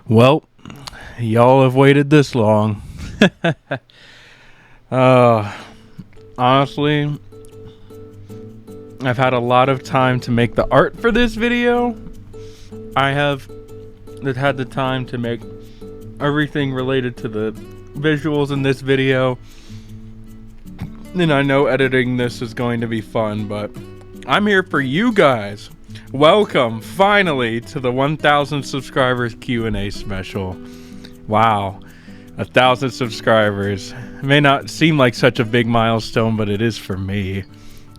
Well, y'all have waited this long. Honestly, I've had a lot of time to make the art for this video. I have had the time to make everything related to the visuals in this video. And I know editing this is going to be fun, but I'm here for you guys. Welcome, finally, to the 1,000 subscribers Q&A special. Wow, 1,000 subscribers. It may not seem like such a big milestone, but it is for me.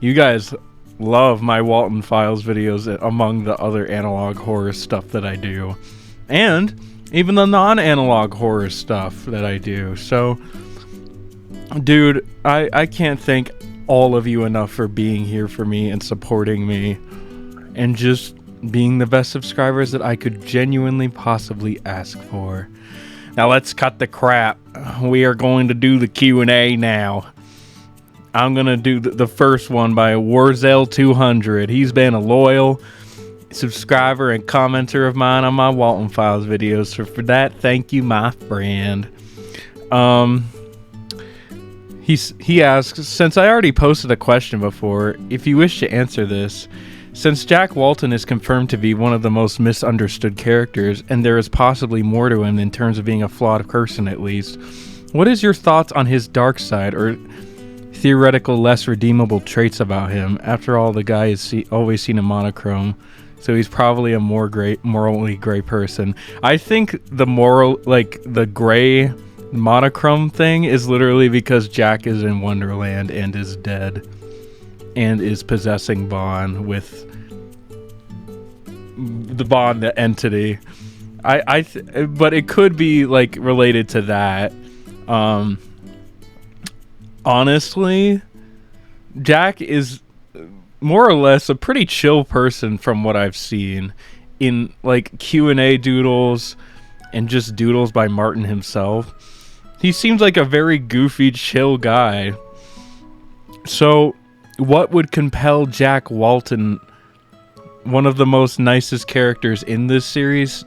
You guys love my Walton Files videos among the other analog horror stuff that I do. And even the non-analog horror stuff that I do. So, dude, I can't thank all of you enough for being here for me and supporting me. And just being the best subscribers that I could genuinely possibly ask for. Now let's cut the crap. We are going to do the Q&A now. I'm going to do the first one by Warzel200. He's been a loyal subscriber and commenter of mine on my Walton Files videos. So for that, thank you, my friend. He asks, since I already posted a question before, if you wish to answer this, since Jack Walton is confirmed to be one of the most misunderstood characters, and there is possibly more to him in terms of being a flawed person at least, what is your thoughts on his dark side, or theoretical less redeemable traits about him? After all, the guy is always seen in monochrome, so he's probably a morally gray person. I think the gray monochrome thing is literally because Jack is in Wonderland and is dead. And is possessing Bond with the Bond entity. But it could be like related to that. Honestly, Jack is more or less a pretty chill person from what I've seen in like Q&A doodles and just doodles by Martin himself. He seems like a very goofy, chill guy. So what would compel Jack Walton, one of the most nicest characters in this series,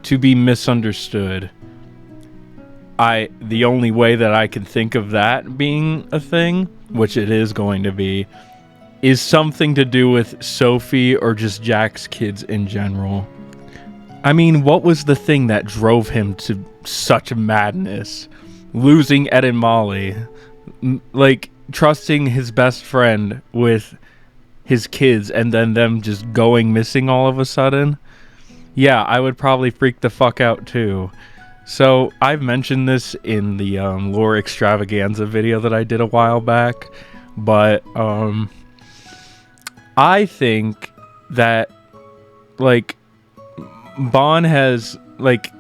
to be misunderstood? The only way that I can think of that being a thing, which it is going to be, is something to do with Sophie or just Jack's kids in general. I mean, what was the thing that drove him to such madness? Losing Ed and Molly. Like, trusting his best friend with his kids and then them just going missing all of a sudden. Yeah, I would probably freak the fuck out too. So I've mentioned this in the lore extravaganza video that I did a while back, but I think that like Bond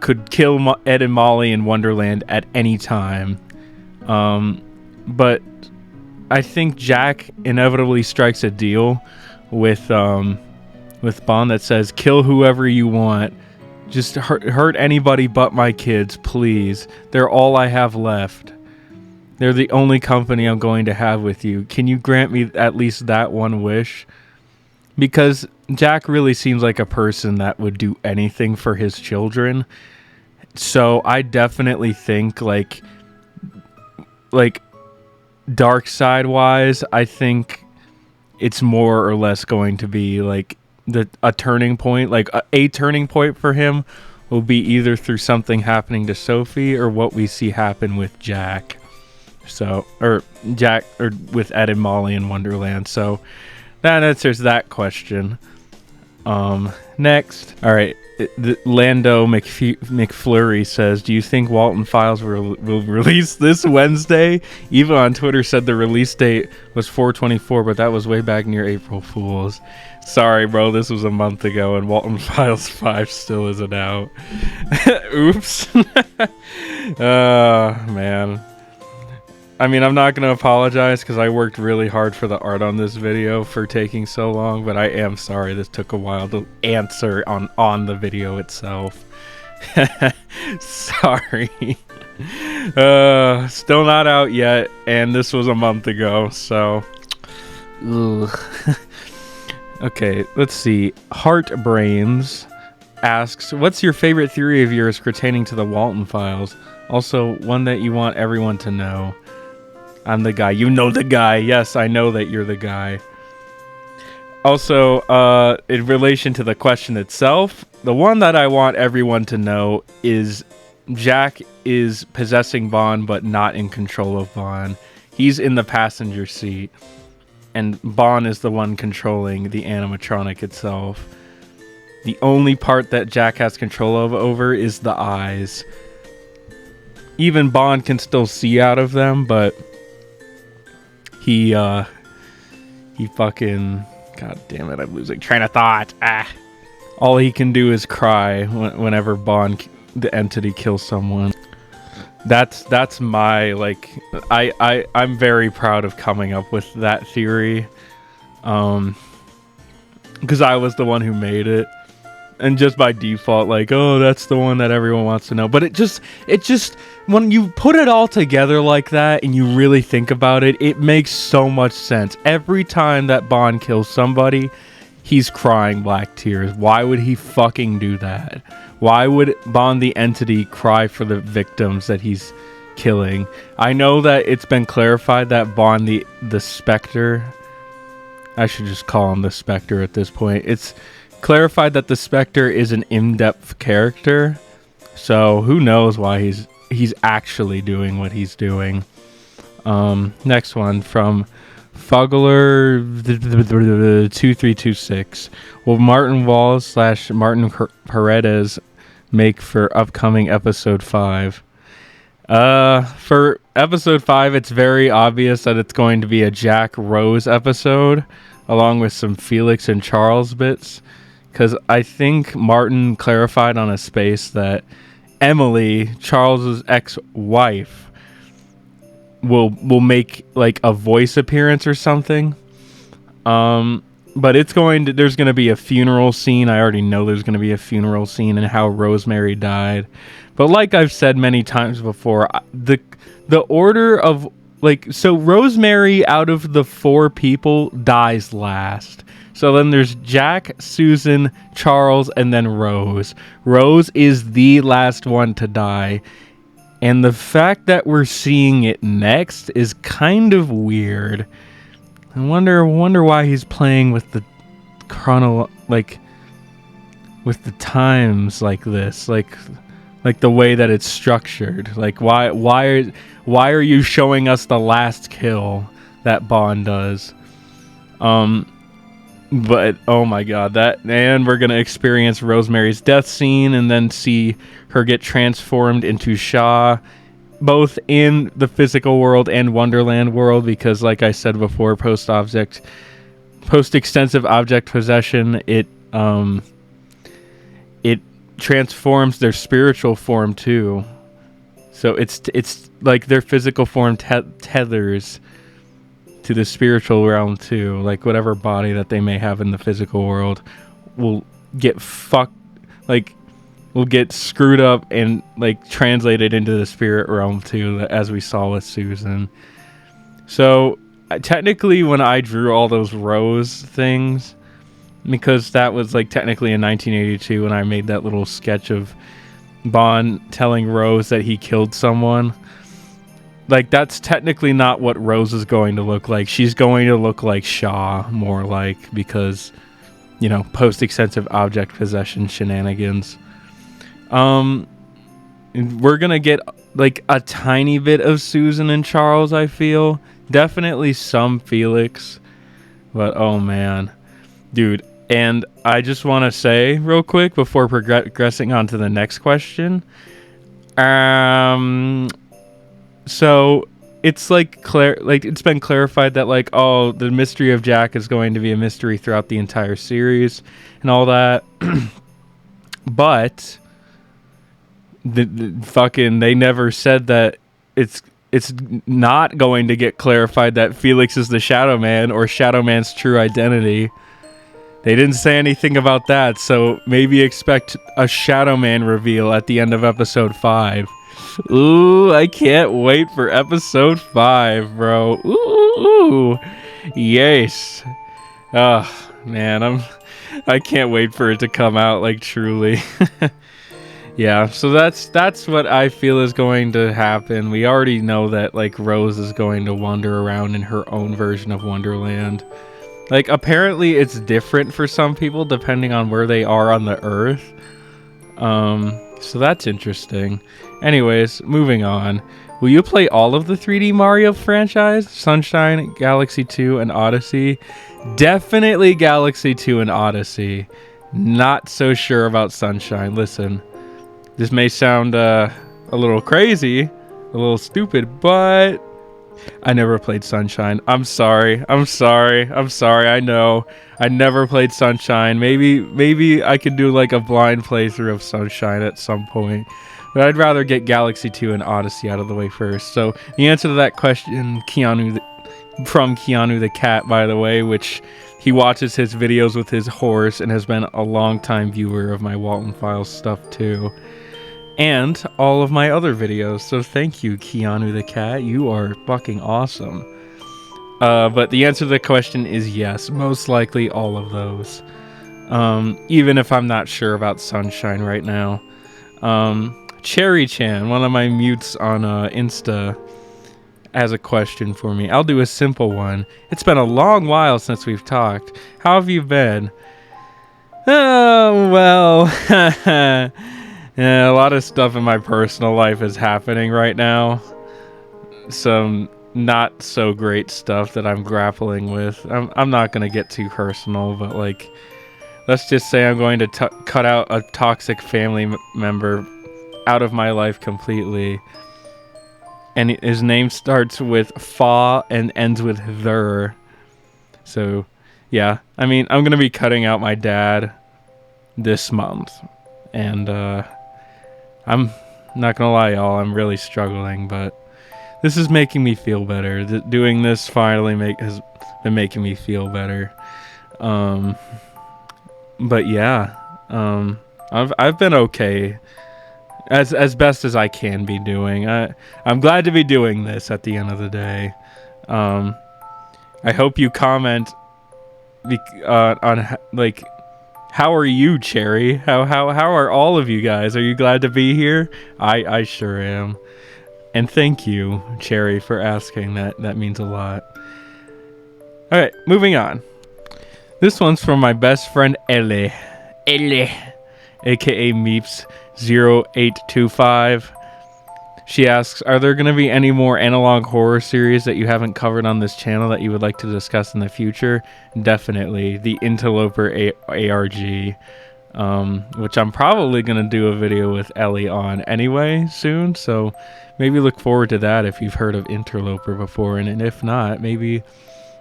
could kill Ed and Molly in Wonderland at any time, but I think Jack inevitably strikes a deal with Bond that says, kill whoever you want. Just hurt anybody but my kids, please. They're all I have left. They're the only company I'm going to have with you. Can you grant me at least that one wish? Because Jack really seems like a person that would do anything for his children. So I definitely think like dark side wise, I think it's more or less going to be like a turning point. Like a turning point for him will be either through something happening to Sophie or what we see happen with Jack. So, or with Ed and Molly in Wonderland. So that answers that question. Next, all right. Lando McFlurry says, do you think Walton Files will release this Wednesday? Eva on Twitter said the release date was 4/24, but that was way back near April Fool's. Sorry, bro, this was a month ago, and Walton Files 5 still isn't out. Oops. Man. I mean, I'm not going to apologize because I worked really hard for the art on this video for taking so long, but I am sorry this took a while to answer on the video itself. Sorry. Still not out yet, and this was a month ago, so... Ugh. Okay, let's see. Heartbrains asks, what's your favorite theory of yours pertaining to the Walton files? Also, one that you want everyone to know. I'm the guy. You know the guy. Yes, I know that you're the guy. Also, in relation to the question itself, the one that I want everyone to know is Jack is possessing Bond, but not in control of Bond. He's in the passenger seat, and Bond is the one controlling the animatronic itself. The only part that Jack has control over is the eyes. Even Bond can still see out of them, but he fucking... God damn it, I'm losing train of thought. All he can do is cry whenever Bond, the entity, kills someone. That's my, like... I'm very proud of coming up with that theory. Because I was the one who made it. And just by default, like, oh, that's the one that everyone wants to know. But it just, when you put it all together like that and you really think about it, it makes so much sense. Every time that Bond kills somebody, he's crying black tears. Why would he fucking do that? Why would Bond the entity cry for the victims that he's killing? I know that it's been clarified that Bond the Spectre, I should just call him the Spectre at this point. It's clarified that the Spectre is an in-depth character, so who knows why he's actually doing what he's doing. Next one from Fugler 2326. Will Martin Walls / Martin Paredes make for upcoming episode 5? For episode 5, it's very obvious that it's going to be a Jack Rose episode, along with some Felix and Charles bits. Because I think Martin clarified on a space that Emily, Charles's ex-wife, will make like a voice appearance or something. But there's going to be a funeral scene. I already know there's going to be a funeral scene and how Rosemary died. But like I've said many times before, the order of so Rosemary out of the 4 people dies last. So then there's Jack, Susan, Charles, and then Rose. Rose is the last one to die. And the fact that we're seeing it next is kind of weird. I wonder why he's playing with the with the times like this, like the way that it's structured. Like why are you showing us the last kill that Bond does? But oh my god, and we're gonna experience Rosemary's death scene and then see her get transformed into Shaw, both in the physical world and Wonderland world, because like I said before, post extensive object possession, it transforms their spiritual form too. So it's like their physical form tethers to the spiritual realm too. Like whatever body that they may have in the physical world will get will get screwed up and like translated into the spirit realm too, as we saw with Susan. So technically when I drew all those Rose things, because that was like technically in 1982 when I made that little sketch of Bond telling Rose that he killed someone, like that's technically not what Rose is going to look like. She's going to look like Shaw, more like, because, you know, post-extensive object possession shenanigans. We're gonna get like a tiny bit of Susan and Charles, I feel. Definitely some Felix. But oh man. Dude, and I just want to say real quick before progressing on to the next question. So it's like it's been clarified that like, oh, the mystery of Jack is going to be a mystery throughout the entire series and all that. But they never said that it's not going to get clarified that Felix is the Shadow Man or Shadow Man's true identity. They didn't say anything about that, so maybe expect a Shadow Man reveal at the end of episode 5. Ooh, I can't wait for episode 5, bro. Ooh, yes. Oh, man, I can't wait for it to come out, like, truly. Yeah, so that's what I feel is going to happen. We already know that, like, Rose is going to wander around in her own version of Wonderland. Like, apparently it's different for some people depending on where they are on the Earth. So that's interesting. Anyways, moving on. Will you play all of the 3D Mario franchise? Sunshine, Galaxy 2, and Odyssey? Definitely Galaxy 2 and Odyssey. Not so sure about Sunshine. Listen, this may sound a little crazy, a little stupid, but I never played Sunshine. I'm sorry. I know. I never played Sunshine. Maybe I could do like a blind playthrough of Sunshine at some point. But I'd rather get Galaxy 2 and Odyssey out of the way first. So the answer to that question, from Keanu the Cat, by the way, which he watches his videos with his horse and has been a long-time viewer of my Walton Files stuff too. And all of my other videos. So thank you, Keanu the Cat. You are fucking awesome. But the answer to the question is yes. Most likely all of those. Even if I'm not sure about Sunshine right now. Cherry Chan, one of my mutes on Insta, has a question for me. I'll do a simple one. It's been a long while since we've talked. How have you been? Oh, well... Yeah, a lot of stuff in my personal life is happening right now. Some not so great stuff that I'm grappling with. I'm not going to get too personal, but like, let's just say I'm going to cut out a toxic family member out of my life completely. And his name starts with Fa and ends with Ther. So, yeah. I mean, I'm going to be cutting out my dad this month. And, I'm not gonna lie, y'all, I'm really struggling, but this is making me feel better. Doing this finally has been making me feel better. But yeah, I've been okay, as best as I can be doing. I'm glad to be doing this at the end of the day. I hope you comment on like, how are you, Cherry? How are all of you guys? Are you glad to be here? I sure am. And thank you, Cherry, for asking. That means a lot. Alright, moving on. This one's from my best friend Ele, aka Meeps0825. She asks, are there going to be any more analog horror series that you haven't covered on this channel that you would like to discuss in the future? Definitely. The Interloper ARG, which I'm probably going to do a video with Ellie on anyway soon. So maybe look forward to that if you've heard of Interloper before. And if not, maybe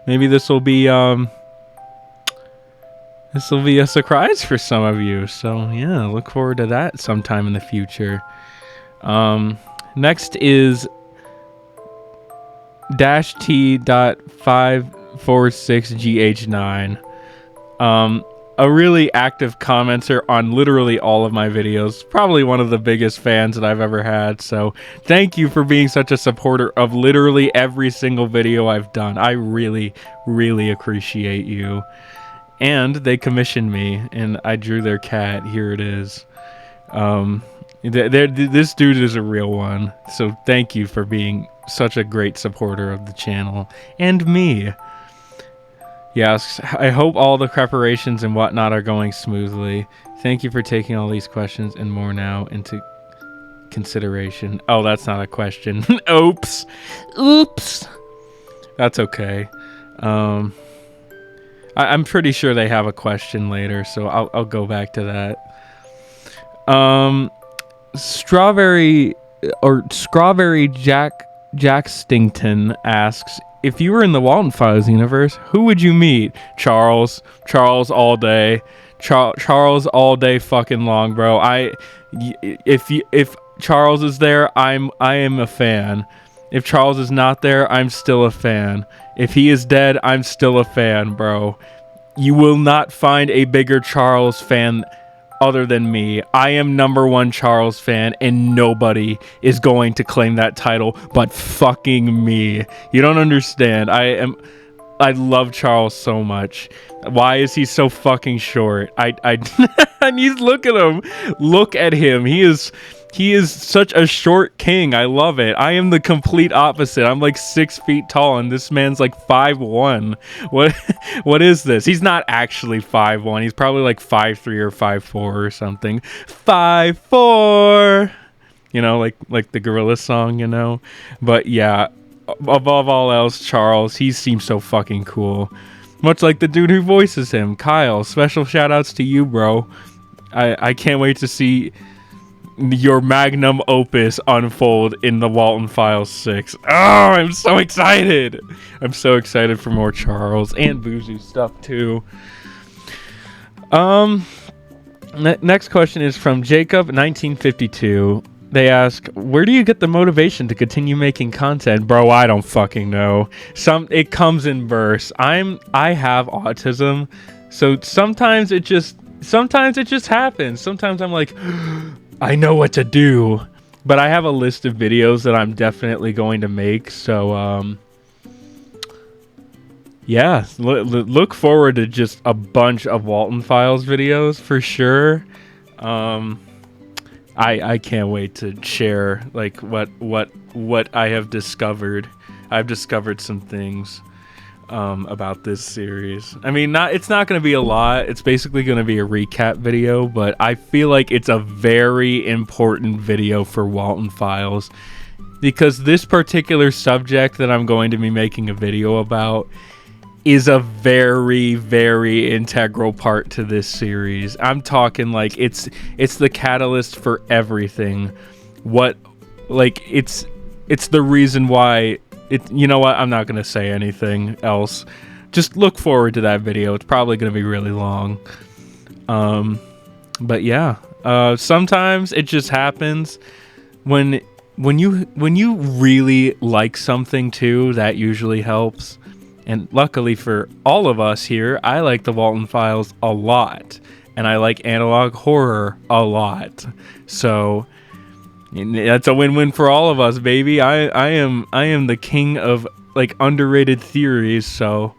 this will be a surprise for some of you. So yeah, look forward to that sometime in the future. Next is -T.546GH9. A really active commenter on literally all of my videos. Probably one of the biggest fans that I've ever had. So thank you for being such a supporter of literally every single video I've done. I really, really appreciate you. And they commissioned me and I drew their cat. Here it is. This dude is a real one, so thank you for being such a great supporter of the channel and me. Yes, I hope all the preparations and whatnot are going smoothly. Thank you for taking all these questions and more now into consideration. Oh, that's not a question. Oops. That's okay. I'm pretty sure they have a question later, so I'll go back to that. Strawberry Jack Stington asks, if you were in the Walton Files universe, who would you meet? Charles all day. Charles all day fucking long, bro. If Charles is there, I am a fan. If Charles is not there, I'm still a fan. If he is dead, I'm still a fan, bro. You will not find a bigger Charles fan other than me. I am #1 Charles fan, and nobody is going to claim that title but fucking me. You don't understand. I love Charles so much. Why is he so fucking short? I and he's look at him. Look at him. He is such a short king. I love it. I am the complete opposite. I'm like 6 feet tall and this man's like 5'1". What is this? He's not actually 5'1". He's probably like 5'3" or 5'4" or something. 5'4". You know, like the Gorilla song, you know? But yeah, above all else, Charles, he seems so fucking cool. Much like the dude who voices him, Kyle. Special shout outs to you, bro. I can't wait to see your magnum opus unfold in the Walton Files 6. Oh, I'm so excited. I'm so excited for more Charles and Buzu stuff too. Next question is from Jacob 1952. They ask, where do you get the motivation to continue making content? Bro, I don't fucking know. It comes in bursts. I have autism, so sometimes it just happens. Sometimes I'm like, I know what to do. But I have a list of videos that I'm definitely going to make, so yeah, look forward to just a bunch of Walton Files videos for sure. I can't wait to share like what I have discovered. I've discovered some things about this series. I mean, it's not going to be a lot. It's basically going to be a recap video, but I feel like it's a very important video for Walton Files because this particular subject that I'm going to be making a video about is a very, very integral part to this series. I'm talking like it's the catalyst for everything. It's the reason why it. You know what? I'm not gonna say anything else. Just look forward to that video. It's probably gonna be really long. But yeah. Sometimes it just happens when you really like something too. That usually helps. And luckily for all of us here, I like the Walton Files a lot. And I like analog horror a lot. So that's a win-win for all of us, baby. I am the king of like underrated theories. So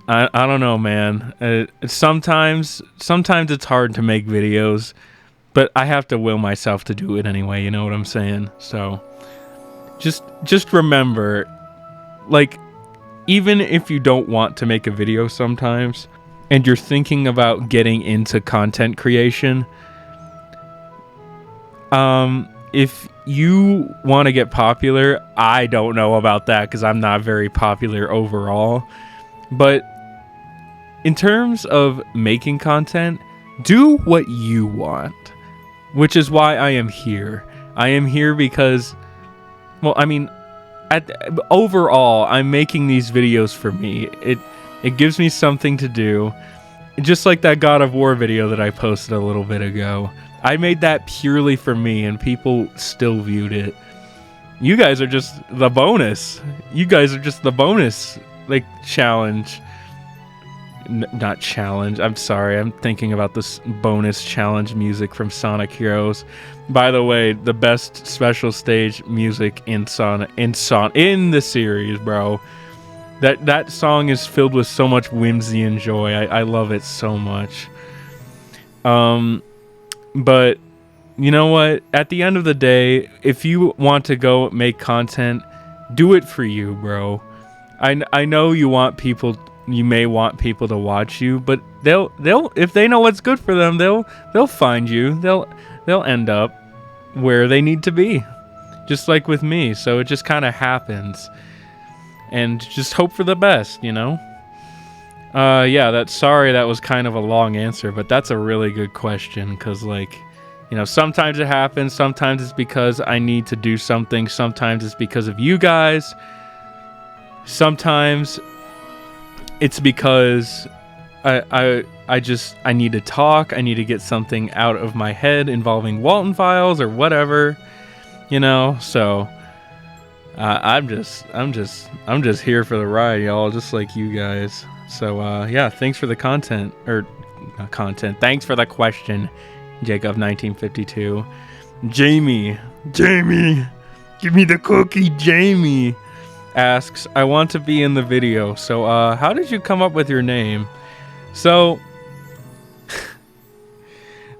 I don't know, man. Sometimes it's hard to make videos, but I have to will myself to do it anyway. You know what I'm saying? So just remember, like, even if you don't want to make a video sometimes, and you're thinking about getting into content creation, if you want to get popular, I don't know about that because I'm not very popular overall. But in terms of making content, do what you want, which is why I am here. I am here because, well, I mean, overall, I'm making these videos for me. It gives me something to do. Just like that God of War video that I posted a little bit ago. I made that purely for me, and people still viewed it. You guys are just the bonus. Like, challenge. Not challenge. I'm sorry. I'm thinking about this bonus challenge music from Sonic Heroes. By the way, the best special stage music in the series, bro. That song is filled with so much whimsy and joy. I love it so much. But you know what? At the end of the day, if you want to go make content, do it for you, bro. I know you may want people to watch you, but they'll if they know what's good for them, they'll find you. They'll end up where they need to be, just like with me. So it just kind of happens, and just hope for the best, you know. Yeah, that was kind of a long answer, but that's a really good question because, like, you know, sometimes it happens. Sometimes it's because I need to do something. Sometimes it's because of you guys. Sometimes it's because I need to talk. I need to get something out of my head involving Walton Files or whatever, you know. So I'm just here for the ride, y'all, just like you guys. So yeah, thanks for the content, or not content. Thanks for the question, Jacob 1952. Jamie, give me the cookie, Jamie. asks, I want to be in the video. So, how did you come up with your name? So,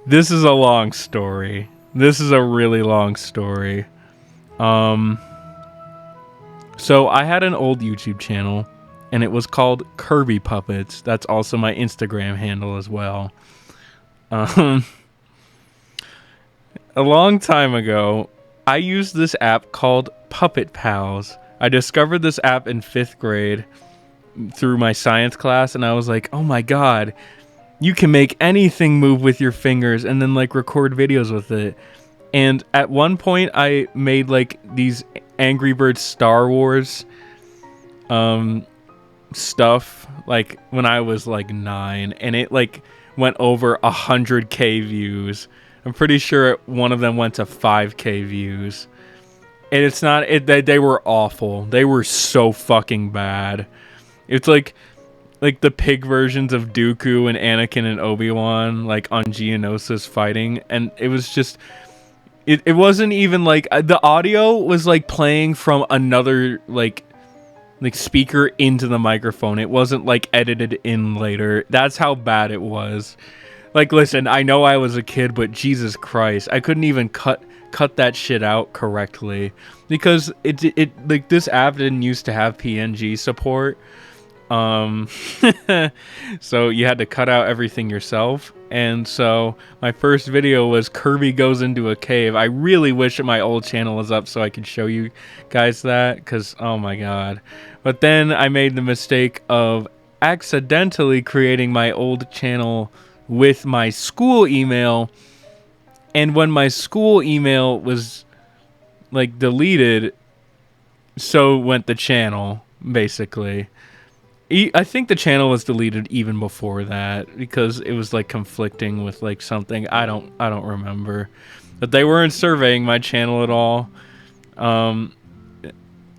this is a long story. This is a really long story. So I had an old YouTube channel, and it was called Kirby Puppets. That's also my Instagram handle as well. A long time ago, I used this app called Puppet Pals. I discovered this app in 5th grade through my science class, and I was like, oh my god, you can make anything move with your fingers and then like record videos with it. And at one point I made like these Angry Birds Star Wars stuff like when I was like 9, and it like went over 100k views. I'm pretty sure one of them went to 5k views. And it's not they were awful. They were so fucking bad. It's like the pig versions of Dooku and Anakin and Obi-Wan like on Geonosis fighting, and it was just it wasn't even like the audio was like playing from another like speaker into the microphone. It wasn't like edited in later. That's how bad it was. Like, listen, I know I was a kid, but Jesus Christ, I couldn't even cut that shit out correctly because it like this app didn't used to have PNG support. So you had to cut out everything yourself. And so my first video was Kirby goes into a cave. I really wish my old channel was up so I could show you guys that, because oh my god. But then I made the mistake of accidentally creating my old channel with my school email, and when my school email was like deleted, so went the channel basically. I think the channel was deleted even before that because it was like conflicting with like something. I don't remember, but they weren't surveying my channel at all.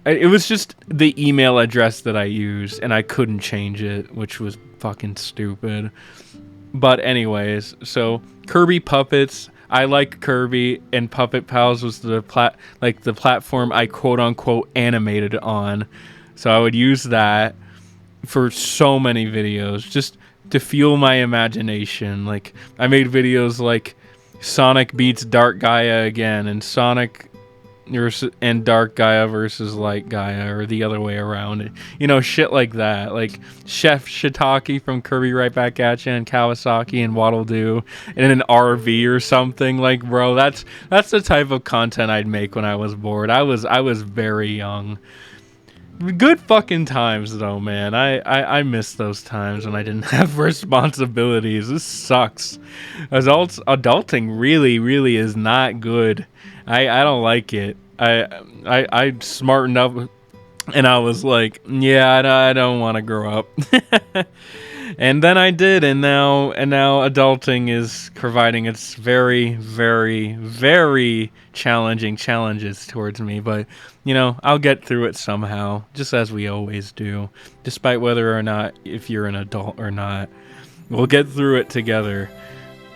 It was just the email address that I used, and I couldn't change it, which was fucking stupid. But anyways, so Kirby Puppets, I like Kirby, and Puppet Pals was the platform I quote unquote animated on. So I would use that for so many videos just to fuel my imagination. Like I made videos like Sonic beats Dark Gaia again, and Sonic and Dark Gaia versus Light Gaia, or the other way around. You know, shit like that. Like Chef Shiitake from Kirby Right Back At Ya, and Kawasaki and Waddle Doo in an RV or something. Like, bro, that's the type of content I'd make when I was bored. I was very young. Good fucking times though, man. I miss those times when I didn't have responsibilities. This sucks. Adulting really is not good. I don't like it. I smartened up and I was like, yeah, I don't want to grow up. And then I did, and now adulting is providing its very challenging challenges towards me, but you know, I'll get through it somehow, just as we always do, despite whether or not if you're an adult or not. We'll get through it together.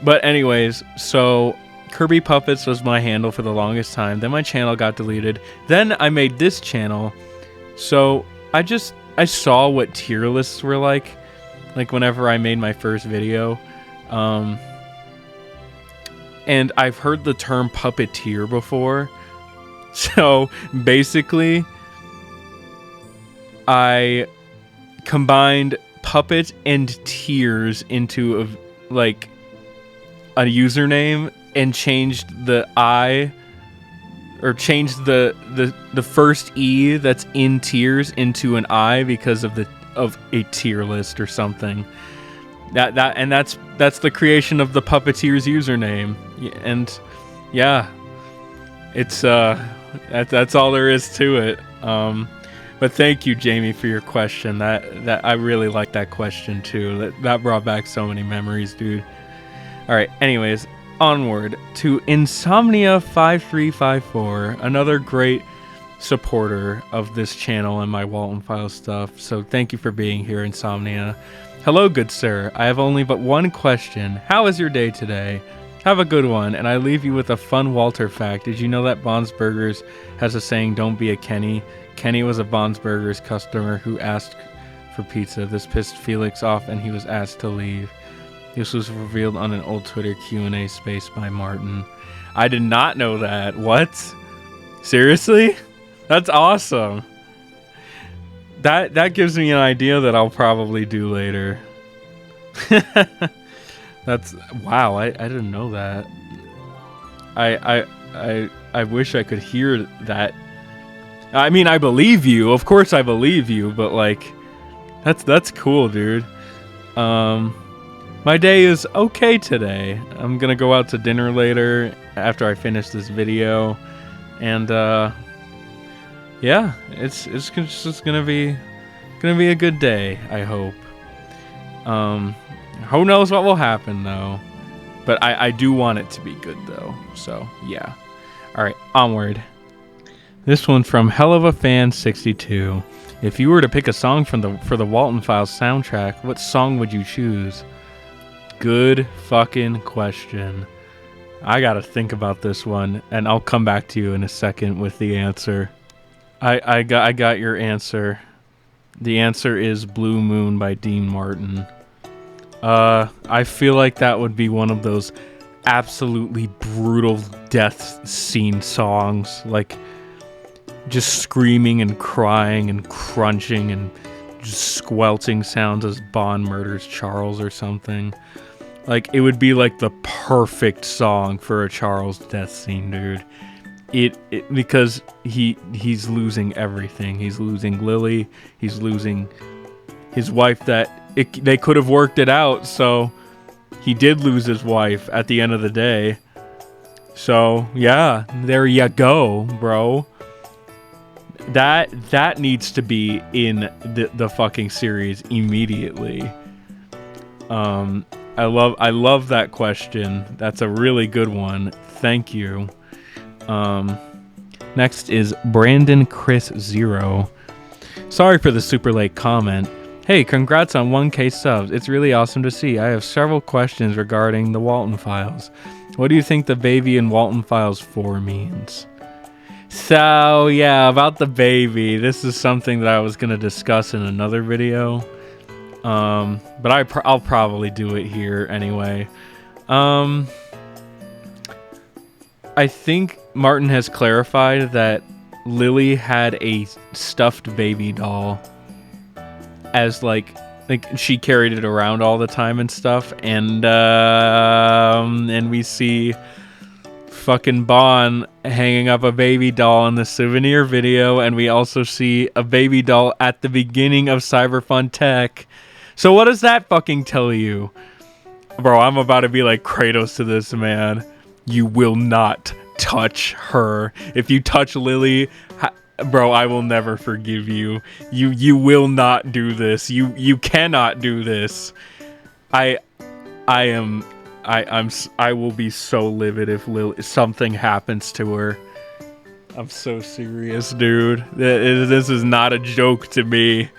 But anyways, so Kirby Puppets was my handle for the longest time. Then my channel got deleted. Then I made this channel. So I saw what tier lists were like whenever I made my first video. And I've heard the term puppeteer before. So basically, I combined puppet and tears into a username, and changed the I, or changed the first E that's in tears into an I because of a tier list or something. That's the creation of the Puppeteer's username. And yeah, it's that's all there is to it. But thank you, Jamie, for your question. That I really like that question too. That brought back so many memories, dude. All right, anyways, onward to Insomnia5354, another great supporter of this channel and my Walton File stuff. So thank you for being here, Insomnia. Hello, good sir. I have only but one question. How is your day today? Have a good one, and I leave you with a fun Walter fact. Did you know that Bond's Burgers has a saying, "Don't be a Kenny"? Kenny was a Bond's Burgers customer who asked for pizza. This pissed Felix off and he was asked to leave. This was revealed on an old Twitter Q&A space by Martin. I did not know that. What? Seriously? That's awesome. That gives me an idea that I'll probably do later. That's wow, I didn't know that. I wish I could hear that. I mean, I believe you. Of course I believe you, but like that's cool, dude. My day is okay today. I'm gonna go out to dinner later after I finish this video, and yeah, it's just gonna be a good day. I hope. Who knows what will happen though, but I do want it to be good though. So yeah. All right, onward. This one from Hell of a Fan 62. If you were to pick a song for the Walton Files soundtrack, what song would you choose? Good fucking question. I gotta think about this one, and I'll come back to you in a second with the answer. I got your answer. The answer is Blue Moon by Dean Martin. I feel like that would be one of those absolutely brutal death scene songs, like just screaming and crying and crunching and just squelching sounds as Bond murders Charles or something. Like, it would be like the perfect song for a Charles death scene, dude. It because he's losing everything. He's losing Lily. He's losing his wife. They could have worked it out, so he did lose his wife at the end of the day. So yeah, there you go, bro. That needs to be in the fucking series immediately. I love that question. That's a really good one. Thank you. Next is Brandon Chris 0. Sorry for the super late comment. Hey, congrats on 1K subs. It's really awesome to see. I have several questions regarding the Walton Files. What do you think the baby in Walton Files 4 means? So, yeah, about the baby. This is something that I was going to discuss in another video. But I'll probably do it here anyway. I think Martin has clarified that Lily had a stuffed baby doll as like she carried it around all the time and stuff, and we see fucking Bond hanging up a baby doll in the souvenir video, and we also see a baby doll at the beginning of Cyberfun Tech. So what does that fucking tell you? Bro, I'm about to be like Kratos to this man. You will not touch her. If you touch Lily, bro, I will never forgive you. You will not do this. You cannot do this. I will be so livid if something happens to her. I'm so serious, dude. This is not a joke to me.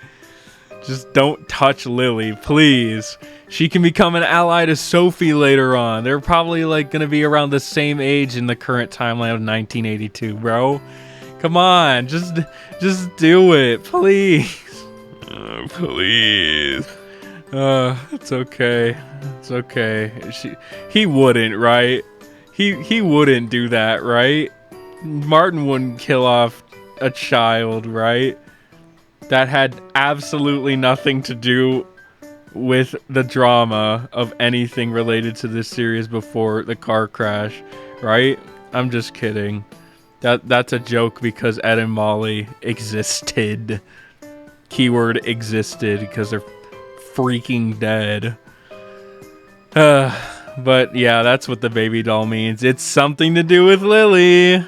Just don't touch Lily, please. She can become an ally to Sophie later on. They're probably like gonna be around the same age in the current timeline of 1982, bro. Come on, just do it, please. Please. It's okay. It's okay. He wouldn't, right? He wouldn't do that, right? Martin wouldn't kill off a child, right? That had absolutely nothing to do with the drama of anything related to this series before the car crash, right? I'm just kidding. That's a joke because Ed and Molly existed. Keyword existed because they're freaking dead. But yeah, that's what the baby doll means. It's something to do with Lily.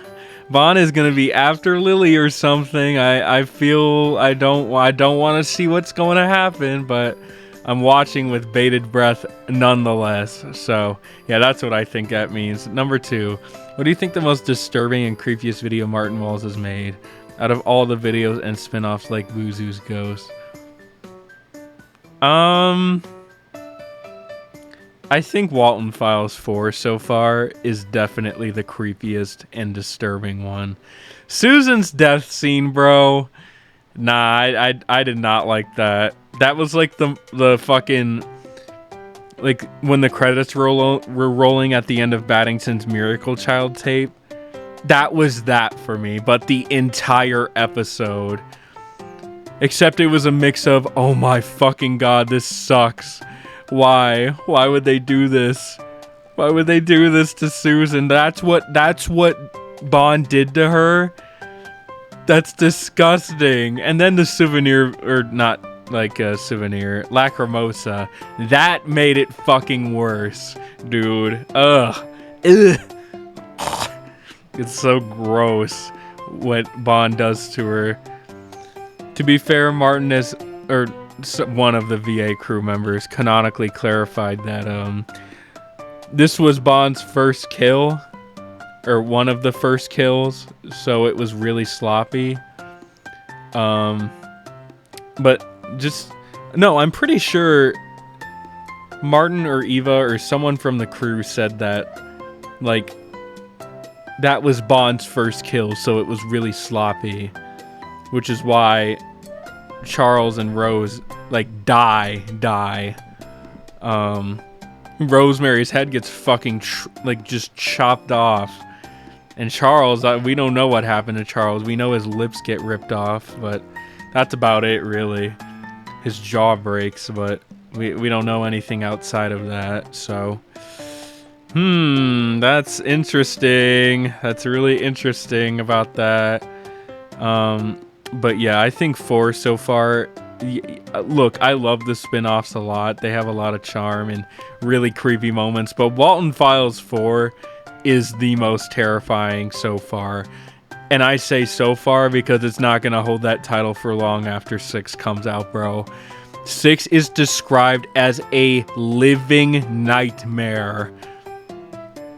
Bond is gonna be after Lily or something. I feel I don't want to see what's going to happen, but I'm watching with bated breath nonetheless. So yeah, that's what I think that means. Number 2, what do you think the most disturbing and creepiest video Martin Walls has made out of all the videos and spin-offs like Wuzu's Ghost? I I think Walton Files 4 so far is definitely the creepiest and disturbing one. Susan's death scene, bro. Nah, I did not like that. That was like the fucking, like when the credits were rolling at the end of Baddington's Miracle Child tape. That was that for me, but the entire episode. Except it was a mix of, oh my fucking god, this sucks. Why? Why would they do this? Why would they do this to Susan? That's what Bond did to her. That's disgusting. And then the souvenir, or not like a souvenir, Lacrimosa. That made it fucking worse, dude. Ugh. It's so gross what Bond does to her. To be fair, Martin is, or one of the VA crew members, canonically clarified that this was Bond's first kill, or one of the first kills, so it was really sloppy. But just, no, I'm pretty sure Martin or Eva or someone from the crew said that, like, that was Bond's first kill, so it was really sloppy, which is why Charles and Rose, like, die. Rosemary's head gets fucking just chopped off, and Charles, we don't know what happened to Charles. We know his lips get ripped off, but that's about it, really. His jaw breaks, but we don't know anything outside of that. So that's interesting. That's really interesting about that. But yeah, I think 4 so far. Look, I love the spin-offs a lot. They have a lot of charm and really creepy moments. But Walton Files 4 is the most terrifying so far. And I say so far because it's not going to hold that title for long after 6 comes out, bro. 6 is described as a living nightmare.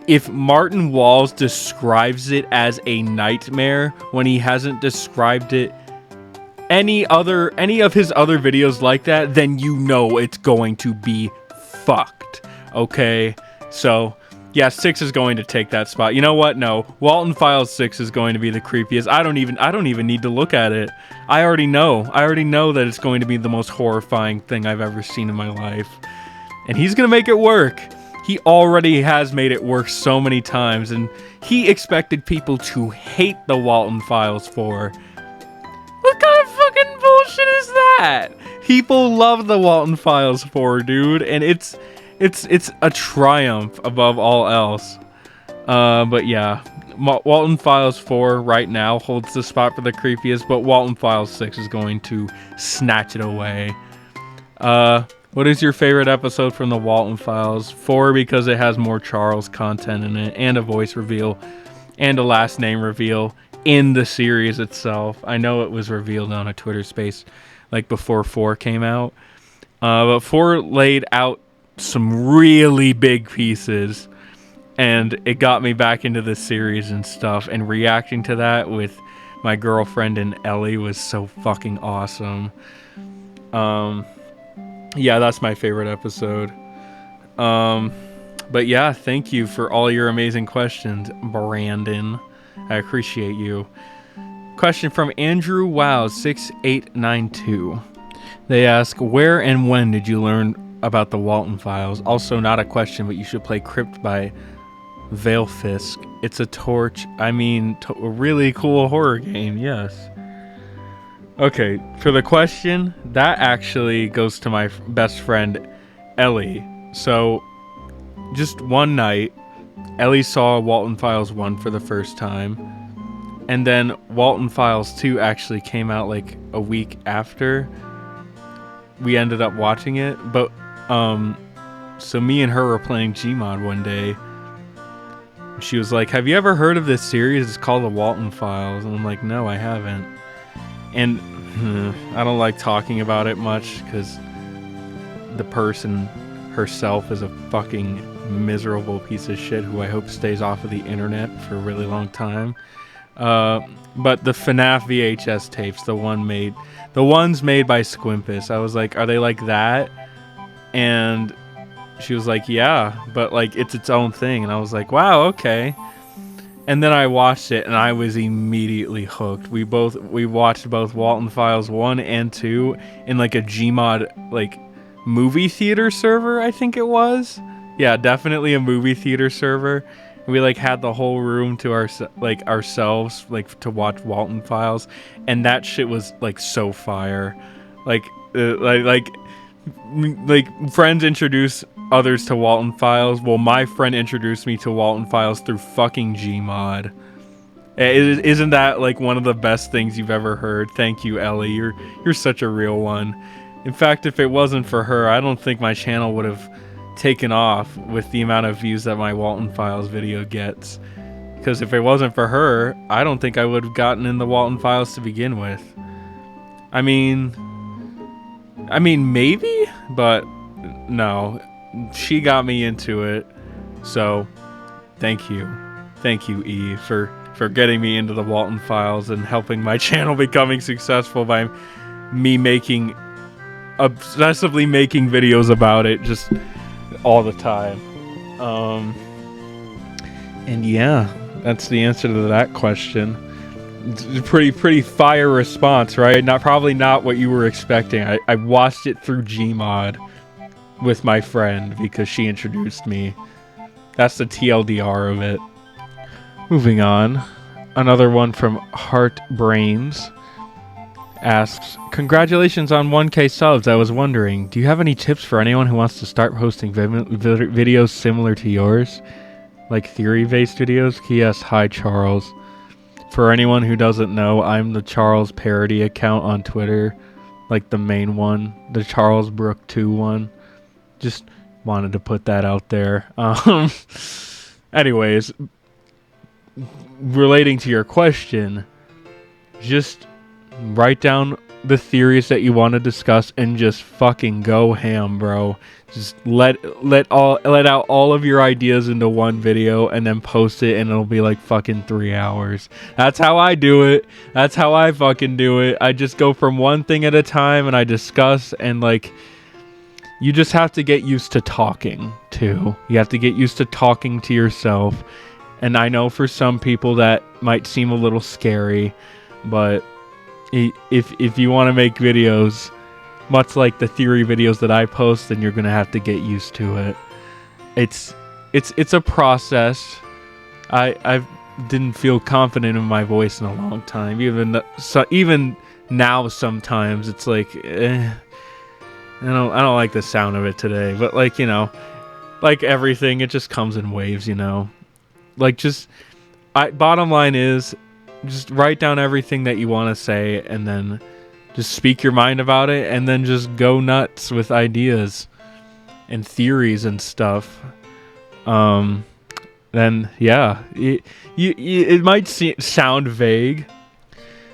If Martin Walls describes it as a nightmare when he hasn't described it any of his other videos like that, then you know it's going to be fucked. Okay? So, yeah, 6 is going to take that spot. You know what? No. Walton Files 6 is going to be the creepiest. I don't even need to look at it. I already know that it's going to be the most horrifying thing I've ever seen in my life. And he's going to make it work. He already has made it work so many times, and he expected people to hate the Walton Files 4. What kind of fucking bullshit is that? People love the Walton Files 4, dude, and it's a triumph above all else. But yeah, Walton Files 4 right now holds the spot for the creepiest, but Walton Files 6 is going to snatch it away. What is your favorite episode from the Walton Files? 4 because it has more Charles content in it, and a voice reveal, and a last name reveal in the series itself. I know it was revealed on a Twitter space like before 4 came out. But 4 laid out some really big pieces, and it got me back into the series and stuff, and reacting to that with my girlfriend and Ellie was so fucking awesome. Yeah, that's my favorite episode. But yeah, thank you for all your amazing questions, Brandon. I appreciate you. Question from Andrew Wow 6892. They ask, where and when did you learn about the Walton Files? Also, not a question, but you should play Crypt by Veilfisk. It's a a really cool horror game, yes. Okay, for the question, that actually goes to my best friend, Ellie. So, just one night, Ellie saw Walton Files 1 for the first time, and then Walton Files 2 actually came out like a week after we ended up watching it. But, so me and her were playing Gmod one day. She was like, have you ever heard of this series? It's called the Walton Files. And I'm like, no, I haven't. And I don't like talking about it much because the person herself is a fucking miserable piece of shit who I hope stays off of the internet for a really long time. But the FNAF VHS tapes, the ones made by Squimpus, I was like, are they like that? And she was like, yeah, but like it's its own thing. And I was like, wow, okay. And then I watched it and I was immediately hooked. We watched both Walton Files 1 and 2 in like a Gmod like movie theater server, I think it was. Yeah, definitely a movie theater server. We like had the whole room to ourselves like to watch Walton Files, and that shit was like so fire. Like friends introduce others to Walton Files. Well, my friend introduced me to Walton Files through fucking Gmod. Isn't that like one of the best things you've ever heard? Thank you, Ellie. You're such a real one. In fact, if it wasn't for her, I don't think my channel would have taken off with the amount of views that my Walton Files video gets. Because if it wasn't for her, I don't think I would have gotten in the Walton Files to begin with. I mean maybe, but no. She got me into it. So, thank you, E, for getting me into the Walton Files and helping my channel becoming successful by me obsessively making videos about it just all the time. And yeah, that's the answer to that question. Pretty fire response, right? Probably not what you were expecting. I watched it through Gmod with my friend because she introduced me. That's the TLDR of it. Moving on, another one from Heart Brains asks, congratulations on 1K subs. I was wondering, do you have any tips for anyone who wants to start posting videos similar to yours? Like theory-based videos? P.S. Hi, Charles. For anyone who doesn't know, I'm the Charles Parody account on Twitter. Like the main one. The Charles Brook 2 one. Just wanted to put that out there. Anyways, relating to your question, just write down the theories that you want to discuss and just fucking go ham, bro. Just let out all of your ideas into one video and then post it, and it'll be like fucking 3 hours. That's how I do it. That's how I fucking do it. I just go from one thing at a time and I discuss, and like, you just have to get used to talking too. You have to get used to talking to yourself. And I know for some people that might seem a little scary, but if you want to make videos much like the theory videos that I post, then you're gonna have to get used to it. It's a process. I didn't feel confident in my voice in a long time. Even now, sometimes it's like, I don't like the sound of it today. But like, you know, like everything, it just comes in waves, you know. Like bottom line is, just write down everything that you want to say and then just speak your mind about it, and then just go nuts with ideas and theories and stuff. Then yeah, it might sound vague.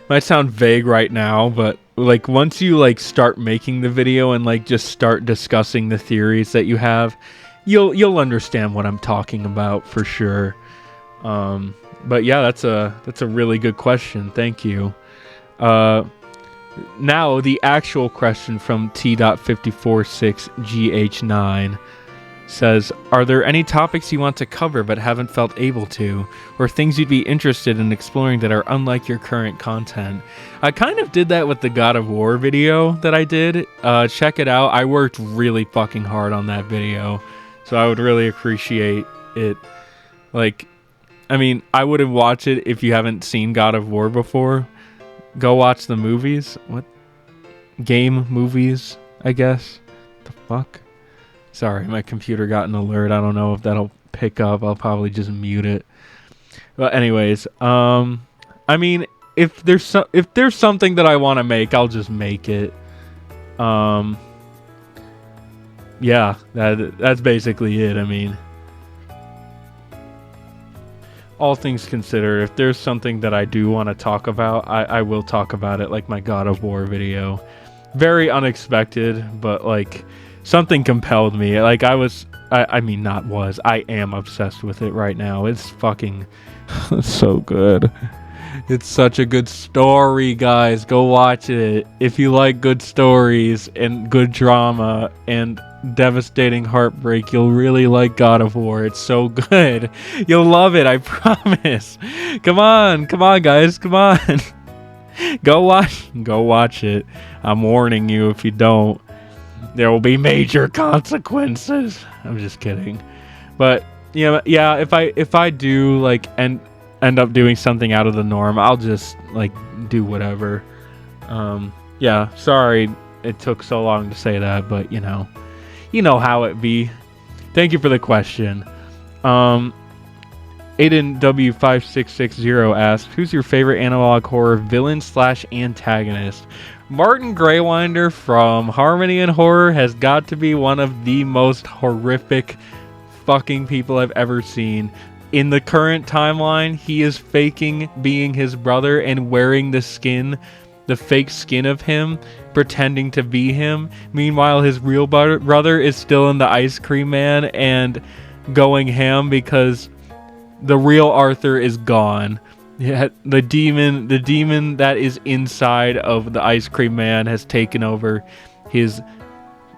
Might sound vague right now, but like once you like start making the video and like just start discussing the theories that you have, you'll understand what I'm talking about for sure. But yeah, that's a really good question. Thank you. Now the actual question from T.546GH9 says, are there any topics you want to cover but haven't felt able to, or things you'd be interested in exploring that are unlike your current content? I kind of did that with the God of War video that I did. Check it out. I worked really fucking hard on that video, so I would really appreciate it. Like, I mean, I wouldn't watch it if you haven't seen God of War before. Go watch the movies. What? Game movies, I guess. The fuck? Sorry, my computer got an alert. I don't know if that'll pick up. I'll probably just mute it. But anyways, I mean, if there's something that I want to make, I'll just make it. Yeah, that's basically it. I mean, all things considered, if there's something that I do want to talk about, I will talk about it, like my God of War video. Very unexpected, but like something compelled me. Like I am obsessed with it right now. It's fucking so good. It's such a good story, guys. Go watch it. If you like good stories and good drama and devastating heartbreak. You'll really like God of War. It's so good. You'll love it, I promise. Come on, guys, come on. Go watch it. I'm warning you, if you don't, there will be major consequences. I'm just kidding. But yeah, if I do like end up doing something out of the norm, I'll just like do whatever. Yeah, sorry it took so long to say that, but you know how it be. Thank you for the question. Aiden W5660 asks, who's your favorite analog horror villain / antagonist? Martin Greywinder from Harmony and Horror has got to be one of the most horrific fucking people I've ever seen. In the current timeline, he is faking being his brother and wearing the fake skin of him, pretending to be him. Meanwhile, his real brother is still in the Ice Cream Man and going ham because the real Arthur is gone. Yeah, the demon that is inside of the Ice Cream Man has taken over his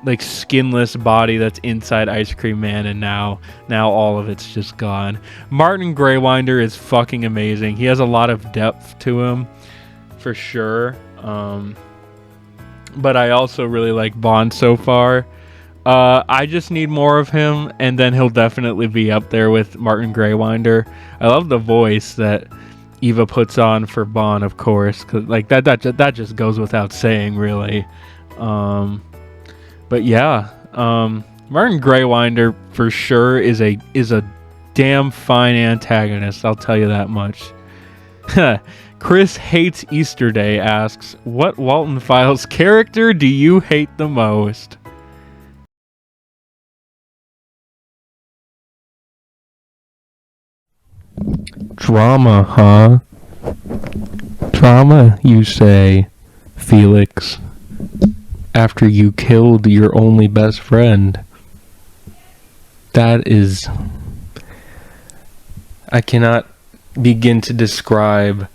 like skinless body that's inside Ice Cream Man, and now all of it's just gone. Martin Greywinder is fucking amazing. He has a lot of depth to him, for sure. But I also really like Bond so far. I just need more of him, and then he'll definitely be up there with Martin Greywinder. I love the voice that Eva puts on for Bond, of course, because like that just goes without saying, really. But yeah, Martin Greywinder for sure is a damn fine antagonist. I'll tell you that much. Chris Hates Easter Day asks, what Walton Files character do you hate the most? Drama, huh? Drama, you say, Felix, after you killed your only best friend. That is... I cannot begin to describe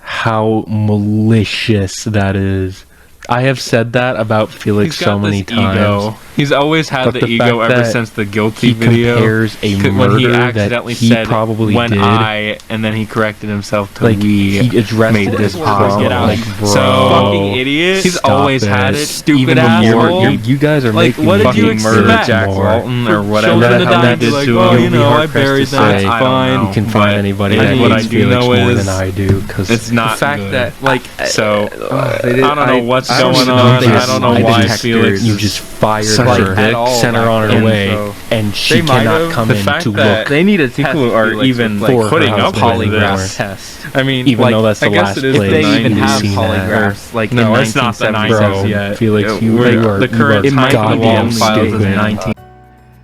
how malicious that is. I have said that about Felix so many times. Ego. He's always had the ego ever since the guilty video. He compares a murder he accidentally that he said probably when did. And then he corrected himself to like, he addressed made this problem. Like, bro, so fucking idiot. He's always had it. Stupid asshole. You guys are like, making what did you murder Jack Walton or whatever that did to him. You know, I buried that. It's fine. You can find anybody that hates Felix more than I do, because it's not the fact that like so. I don't know what's going on. I don't know why Felix. You just fired her, sent her on her way, and she cannot come in to look. They need a sequel or even for putting up polygraph tests. I mean, even though that's the last place they even have polygraphs, like no, it's not the 90s yet. Felix, you are the current. It might be the only files in 19.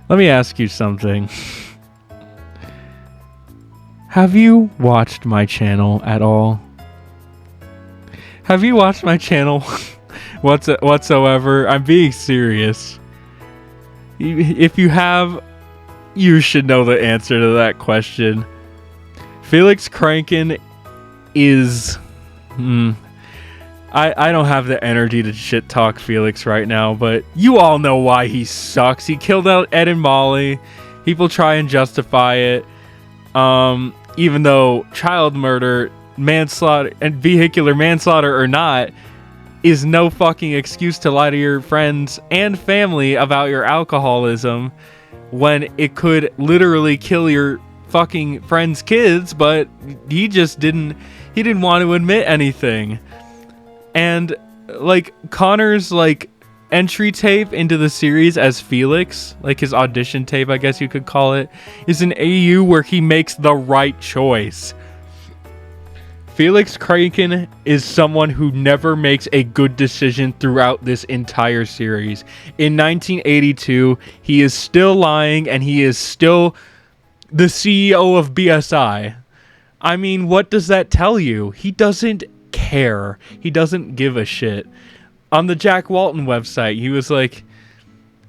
Let me ask you something. Have you watched my channel at all? Have you watched my channel whatsoever? I'm being serious. If you have, you should know the answer to that question. Felix Kranken is... I don't have the energy to shit talk Felix right now, but you all know why he sucks. He killed Ed and Molly. People try and justify it. Even though child murder, manslaughter, and vehicular manslaughter or not, is no fucking excuse to lie to your friends and family about your alcoholism when it could literally kill your fucking friends' kids, but he didn't want to admit anything. And like Connor's like entry tape into the series as Felix, like his audition tape, I guess you could call it, is an AU where he makes the right choice. Felix Kranken is someone who never makes a good decision throughout this entire series. In 1982, he is still lying, and he is still the CEO of BSI. I mean, what does that tell you? He doesn't care. He doesn't give a shit. On the Jack Walton website, he was like,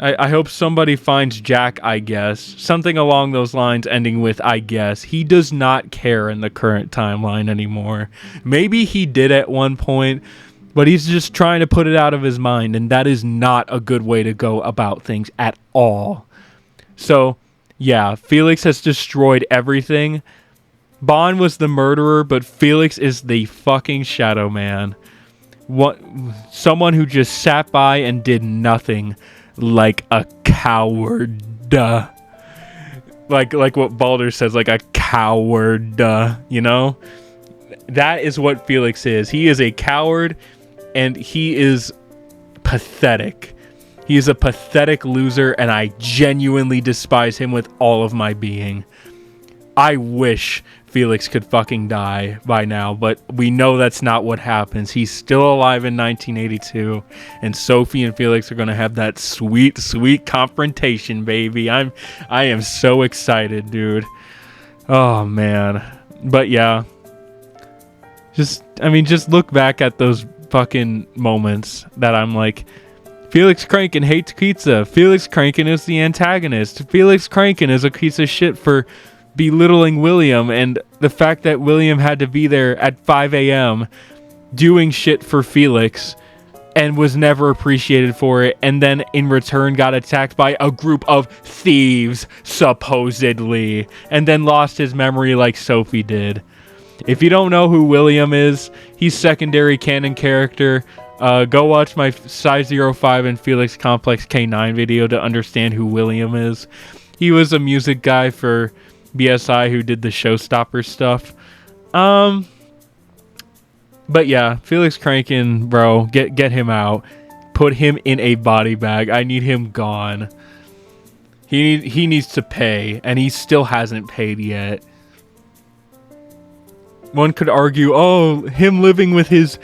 I hope somebody finds Jack, I guess. Something along those lines ending with I guess. He does not care in the current timeline anymore. Maybe he did at one point, But he's just trying to put it out of his mind, and that is not a good way to go about things at all. So, yeah, Felix has destroyed everything. Bond was the murderer, but Felix is the fucking Shadow Man. Someone who just sat by and did nothing, like a coward. Like what Baldur says, like a coward, you know? That is what Felix is. He is a coward, and he is pathetic. He is a pathetic loser, and I genuinely despise him with all of my being. I wish Felix could fucking die by now, but we know that's not what happens. He's still alive in 1982, and Sophie and Felix are going to have that sweet, sweet confrontation, baby. I am so excited, dude. Oh, man. But yeah. Just look back at those fucking moments that I'm like, Felix Kranken hates pizza. Felix Kranken is the antagonist. Felix Kranken is a piece of shit for belittling William, and the fact that William had to be there at 5 a.m. doing shit for Felix and was never appreciated for it, and then in return got attacked by a group of thieves, supposedly, and then lost his memory like Sophie did. If you don't know who William is, he's secondary canon character. Go watch my Size 05 and Felix Complex K9 video to understand who William is. He was a music guy for BSI who did the Showstopper stuff. But yeah, Felix Kranken, bro, get him out. Put him in a body bag. I need him gone. He needs to pay, and he still hasn't paid yet. One could argue, oh, him living with his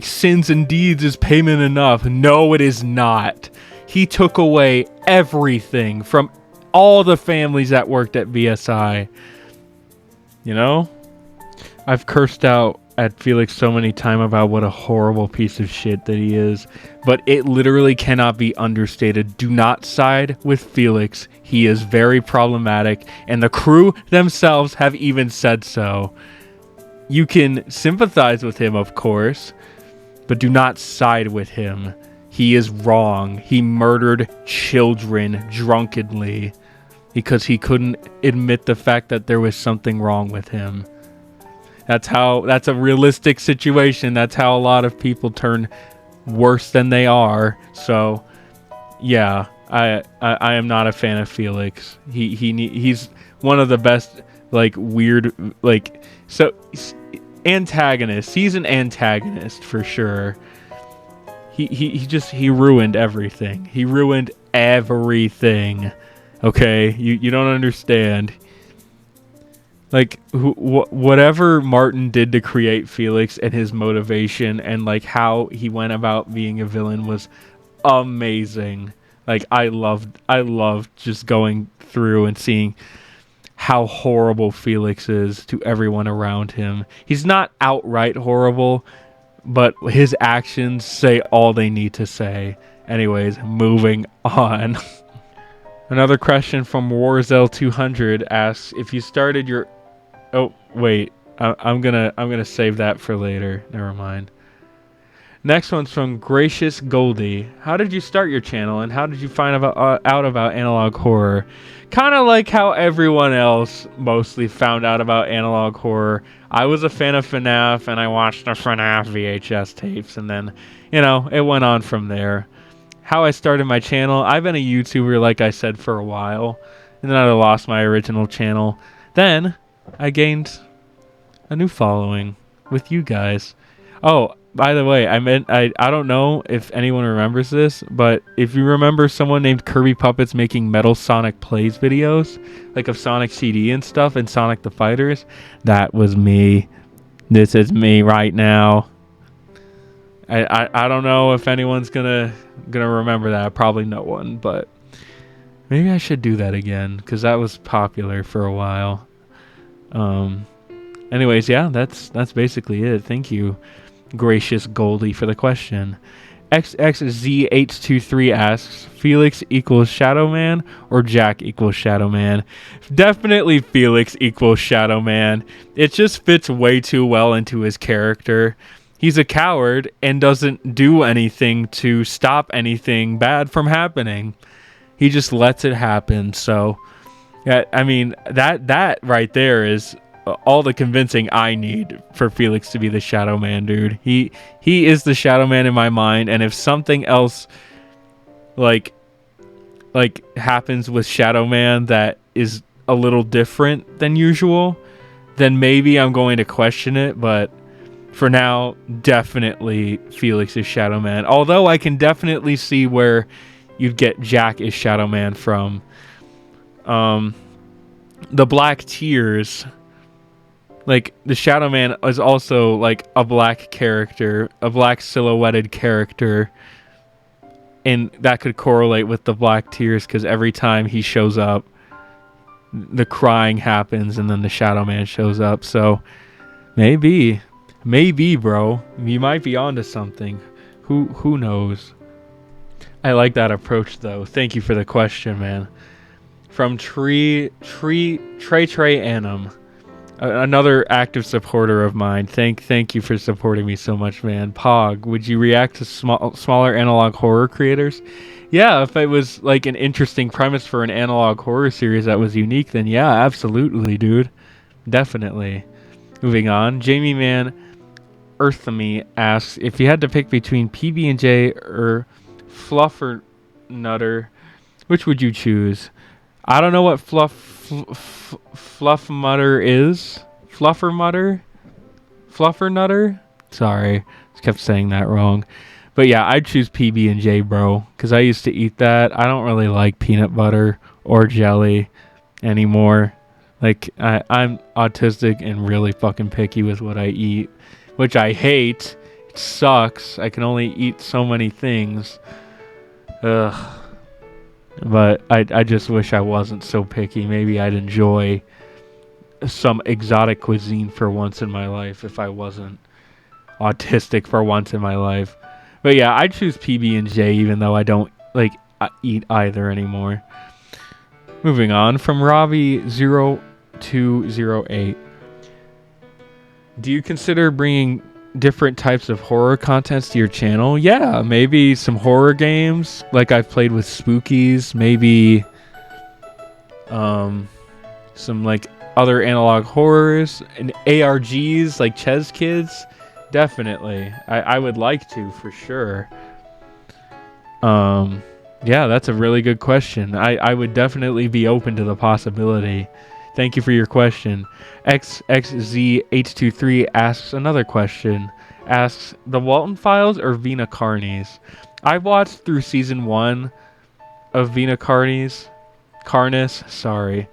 sins and deeds is payment enough. No, it is not. He took away everything from all the families that worked at BSI. You know? I've cursed out at Felix so many times about what a horrible piece of shit that he is, but it literally cannot be understated. Do not side with Felix. He is very problematic, and the crew themselves have even said so. You can sympathize with him, of course, but do not side with him. He is wrong. He murdered children drunkenly because he couldn't admit the fact that there was something wrong with him. That's a realistic situation. That's how a lot of people turn worse than they are. So, yeah, I am not a fan of Felix. He's one of the best, weird, antagonists. He's an antagonist for sure. He ruined everything. He ruined everything. Okay, you don't understand. Whatever Martin did to create Felix and his motivation and how he went about being a villain was amazing. I loved just going through and seeing how horrible Felix is to everyone around him. He's not outright horrible, but his actions say all they need to say. Anyways, moving on. Another question from Warzel200 asks, if you started your... Oh, wait. I'm gonna save that for later. Never mind. Next one's from Gracious Goldie. How did you start your channel, and how did you find out about analog horror? Kind of like how everyone else mostly found out about analog horror. I was a fan of FNAF, and I watched the FNAF VHS tapes, and then, it went on from there. How I started my channel, I've been a YouTuber, like I said, for a while, and then I lost my original channel. Then I gained a new following with you guys. Oh, by the way, I don't know if anyone remembers this, but if you remember someone named Kirby Puppets making Metal Sonic Plays videos, of Sonic CD and stuff, and Sonic the Fighters, that was me. This is me right now. I don't know if anyone's gonna remember that. Probably no one, but maybe I should do that again, because that was popular for a while. Anyways, yeah, that's basically it. Thank you, Gracious Goldie, for the question. XXZH23 asks, Felix equals Shadow Man or Jack equals Shadow Man? Definitely Felix equals Shadow Man. It just fits way too well into his character. he's a coward and doesn't do anything to stop anything bad from happening. He just lets it happen. So, yeah, I mean, that right there is all the convincing I need for Felix to be the Shadow Man, dude. He is the Shadow Man in my mind, and if something else like happens with Shadow Man that is a little different than usual, then maybe I'm going to question it, but for now, definitely Felix is Shadow Man. Although I can definitely see where you'd get Jack is Shadow Man from. The Black Tears, like, the Shadow Man is also like a black character, a black silhouetted character, and that could correlate with the Black Tears because every time he shows up, the crying happens and then the Shadow Man shows up. So maybe, bro, you might be onto something. Who knows? I like that approach, though. Thank you for the question, man. From Trey Annam, another active supporter of mine. Thank you for supporting me so much, man. Pog, would you react to smaller analog horror creators? Yeah, if it was like an interesting premise for an analog horror series that was unique, then yeah, absolutely, dude. Definitely. Moving on, Jamie Man Earthamy asks, if you had to pick between PB&J or Fluffer Nutter, which would you choose? I don't know what Fluff Mutter is. Fluffer Nutter? Sorry, just kept saying that wrong. But yeah, I'd choose PB&J, bro, because I used to eat that. I don't really like peanut butter or jelly anymore. Like, I'm autistic and really fucking picky with what I eat, which I hate. It sucks. I can only eat so many things. Ugh. But I just wish I wasn't so picky. Maybe I'd enjoy some exotic cuisine for once in my life if I wasn't autistic for once in my life. But yeah, I'd choose PB&J even though I don't like eat either anymore. Moving on, from Robbie0208. Do you consider bringing different types of horror contents to your channel? Yeah, maybe some horror games like I've played with Spookies, maybe some like other analog horrors and ARGs like Ches Kids. Definitely. I would like to, for sure. Yeah, that's a really good question. I would definitely be open to the possibility. Thank you for your question. XXZ823 asks another question. Asks, the Walton Files or Vina Carnes? I watched through season 1 of Vina Carnes. Sorry.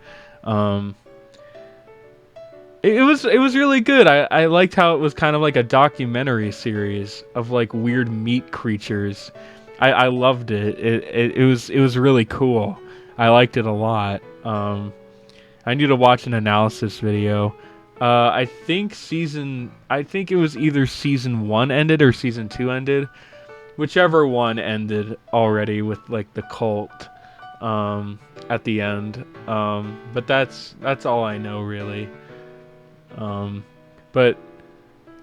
It was really good. I liked how it was kind of like a documentary series of like weird meat creatures. I loved it. It was really cool. I liked it a lot. I need to watch an analysis video. I think it was either season 1 ended or season 2 ended. Whichever one ended already with like the cult at the end. But that's all I know really. But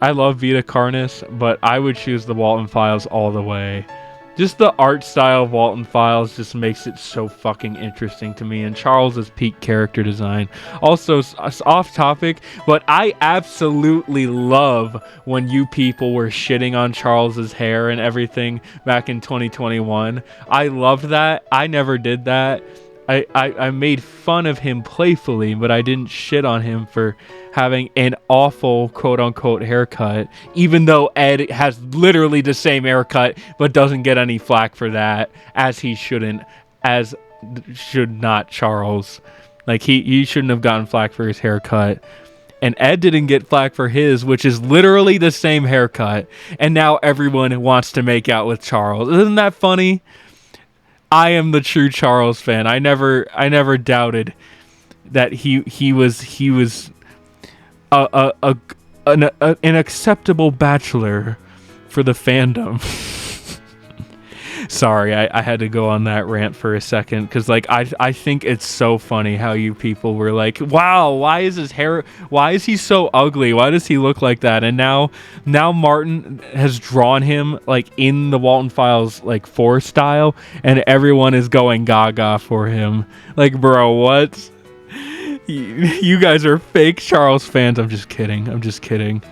I love Vita Carnes, but I would choose the Walton Files all the way. Just the art style of Walton Files just makes it so fucking interesting to me, and Charles's peak character design. Also, off topic, but I absolutely love when you people were shitting on Charles's hair and everything back in 2021. I loved that. I never did that. I made fun of him playfully, but I didn't shit on him for having an awful quote-unquote haircut, even though Ed has literally the same haircut, but doesn't get any flack for that, as he shouldn't, as should not Charles. Like, he shouldn't have gotten flack for his haircut. And Ed didn't get flack for his, which is literally the same haircut. And now everyone wants to make out with Charles. Isn't that funny? I am the true Charles fan. I never doubted that he was an acceptable bachelor for the fandom. Sorry, I had to go on that rant for a second because like I think it's so funny how you people were like, wow, why is he so ugly? Why does he look like that? And now Martin has drawn him like in the Walton Files like 4 style, and everyone is going gaga for him. Like, bro, what? You guys are fake Charles fans. I'm just kidding.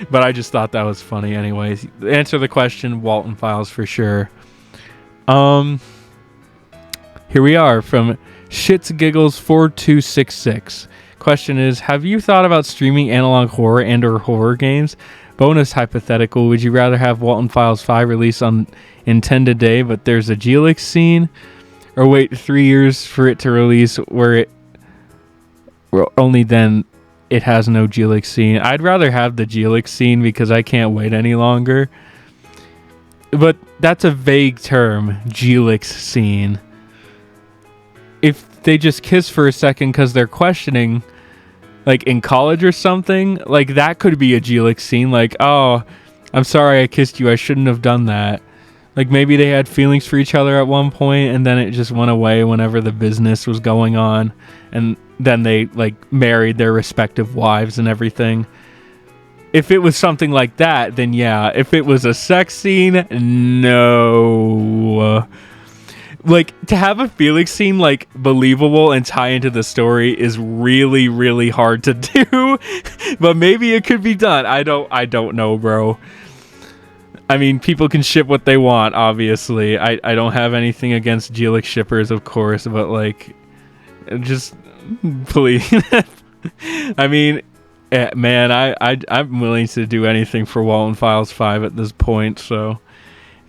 But I just thought that was funny anyways. Answer the question, Walton Files for sure. Here we are from Shits Giggles 4266. Question is, have you thought about streaming analog horror and or horror games? Bonus hypothetical, would you rather have Walton Files 5 released on intended day, but there's a Geelix scene? Or wait 3 years for it to release where only then it has no Geelix scene? I'd rather have the Geelix scene because I can't wait any longer. But that's a vague term, Geelix scene. If they just kiss for a second because they're questioning, like in college or something, like that could be a Geelix scene. Like, oh, I'm sorry I kissed you. I shouldn't have done that. Like maybe they had feelings for each other at one point and then it just went away whenever the business was going on. And then they like married their respective wives and everything. If it was something like that, then yeah. If it was a sex scene, no. Like, to have a Felix scene, like, believable and tie into the story is really, really hard to do. But maybe it could be done. I don't know, bro. I mean, people can ship what they want, obviously. I don't have anything against Geelix shippers, of course. But, like, just, please. I mean... man, I'm willing to do anything for Walton Files 5 at this point, so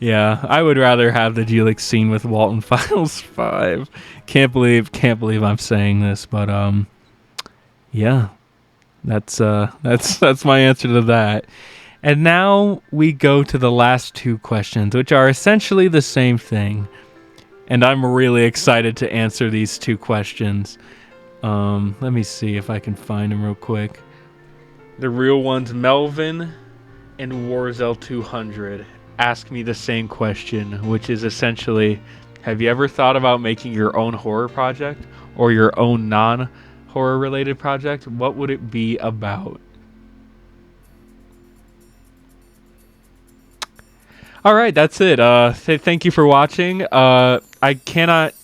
yeah, I would rather have the Geelix scene with Walton Files 5. Can't believe I'm saying this, but yeah, that's my answer to that. And now we go to the last 2 questions, which are essentially the same thing, and I'm really excited to answer these 2 questions. Let me see if I can find them real quick. The real ones, Melvin and Warzel200, ask me the same question, which is essentially, have you ever thought about making your own horror project or your own non-horror related project? What would it be about? All right, that's it. Thank you for watching. I cannot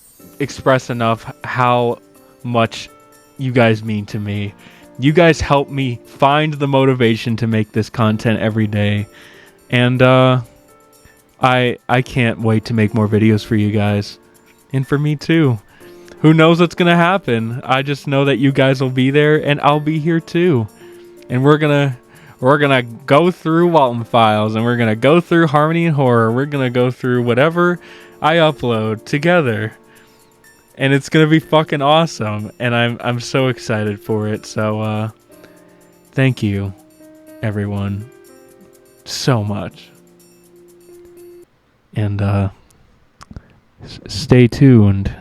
express enough how much you guys mean to me. You guys help me find the motivation to make this content every day. And I can't wait to make more videos for you guys. And for me too. Who knows what's going to happen? I just know that you guys will be there and I'll be here too. And we're going to go through Walton Files and we're going to go through Harmony and Horror. We're going to go through whatever I upload together. And it's going to be fucking awesome. And I'm so excited for it. So, thank you, everyone, so much. And, stay tuned.